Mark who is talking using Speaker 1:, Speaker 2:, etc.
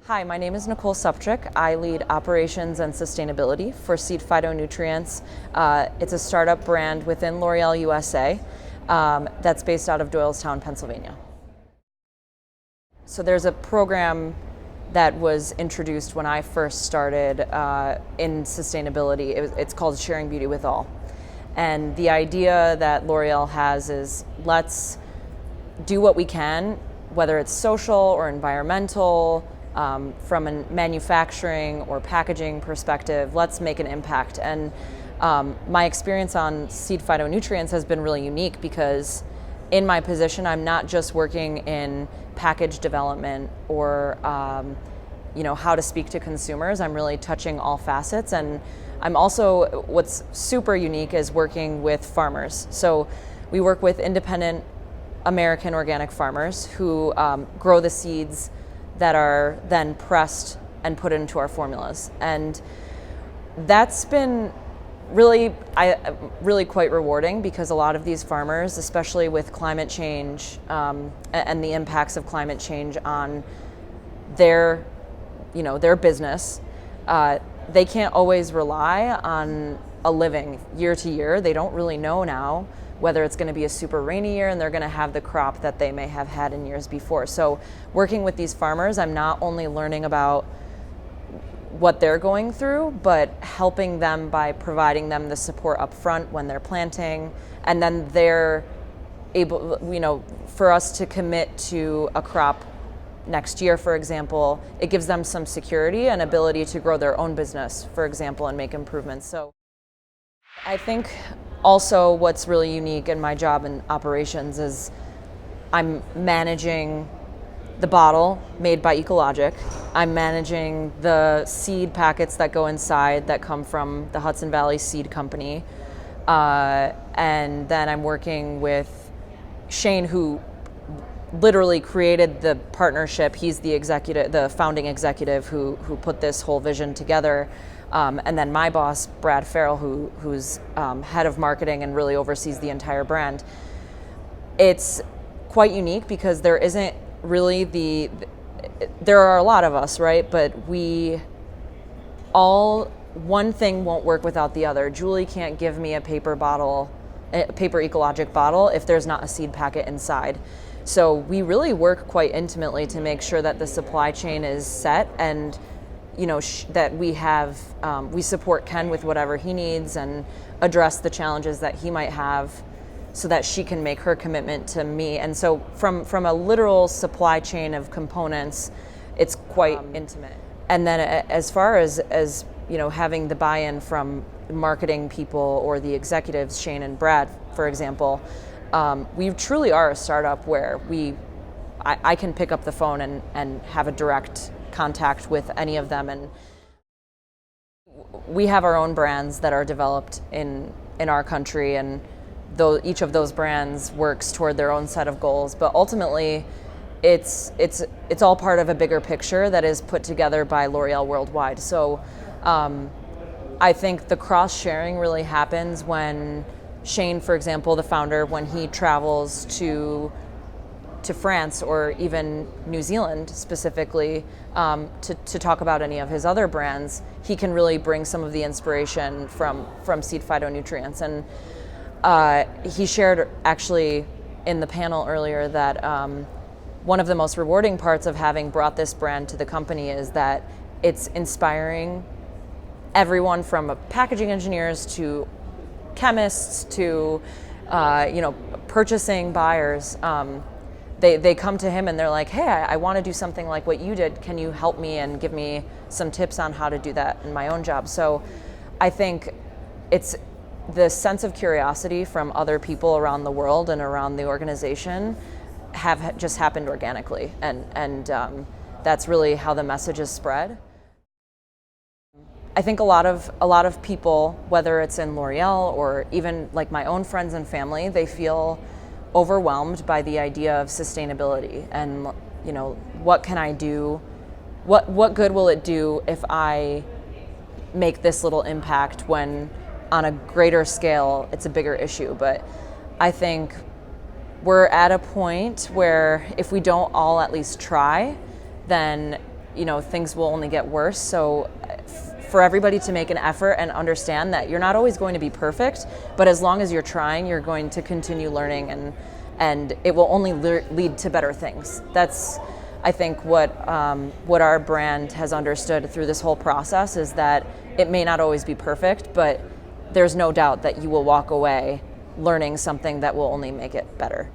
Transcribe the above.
Speaker 1: Hi, my name is Nicol Sobczyk. I lead operations and sustainability for Seed Phytonutrients. It's a startup brand within L'Oreal USA that's based out of Doylestown, Pennsylvania. So there's a program that was introduced when I first started in sustainability. It's called Sharing Beauty with All. And the idea that L'Oreal has is let's do what we can, whether it's social or environmental, from a manufacturing or packaging perspective, let's make an impact. And my experience on Seed Phytonutrients has been really unique because in my position, I'm not just working in package development or how to speak to consumers. I'm really touching all facets. And I'm also, what's super unique is working with farmers. So we work with independent American organic farmers who grow the seeds that are then pressed and put into our formulas. And that's been really quite rewarding because a lot of these farmers, especially with climate change and the impacts of climate change on their business, they can't always rely on a living year to year. They don't really know now whether it's going to be a super rainy year and they're going to have the crop that they may have had in years before. So working with these farmers, I'm not only learning about what they're going through, but helping them by providing them the support up front when they're planting, and then they're able, for us to commit to a crop next year, for example, it gives them some security and ability to grow their own business, for example, and make improvements. So I think also what's really unique in my job in operations is I'm managing the bottle made by Ecologic. I'm managing the seed packets that go inside that come from the Hudson Valley Seed Company. And then I'm working with Shane, who literally created the partnership. He's the founding executive who put this whole vision together. And then my boss, Brad Farrell, who's head of marketing and really oversees the entire brand. It's quite unique because there isn't really there are a lot of us, right? But one thing won't work without the other. Julie can't give me a paper Ecologic bottle if there's not a seed packet inside. So we really work quite intimately to make sure that the supply chain is set and that we support Ken with whatever he needs and address the challenges that he might have so that she can make her commitment to me. And so from a literal supply chain of components, it's quite intimate. And then as far as having the buy-in from marketing people or the executives, Shane and Brad, for example, we truly are a startup where I can pick up the phone and have a direct contact with any of them, and we have our own brands that are developed in our country, and each of those brands works toward their own set of goals, but ultimately it's all part of a bigger picture that is put together by L'Oreal worldwide. So I think the cross sharing really happens when Shane, for example, the founder, when he travels to France or even New Zealand specifically to talk about any of his other brands, he can really bring some of the inspiration from Seed Phytonutrients. And he shared actually in the panel earlier that one of the most rewarding parts of having brought this brand to the company is that it's inspiring everyone from packaging engineers to chemists to purchasing buyers. They come to him and they're like, hey, I want to do something like what you did. Can you help me and give me some tips on how to do that in my own job? So I think it's the sense of curiosity from other people around the world and around the organization have just happened organically. And that's really how the message is spread. I think a lot of people, whether it's in L'Oreal or even like my own friends and family, they feel overwhelmed by the idea of sustainability and what can I do, what good will it do if I make this little impact when on a greater scale it's a bigger issue. But I think we're at a point where if we don't all at least try, then things will only get worse. So for everybody to make an effort and understand that you're not always going to be perfect, but as long as you're trying, you're going to continue learning, and it will only lead to better things. That's, I think, what our brand has understood through this whole process, is that it may not always be perfect, but there's no doubt that you will walk away learning something that will only make it better.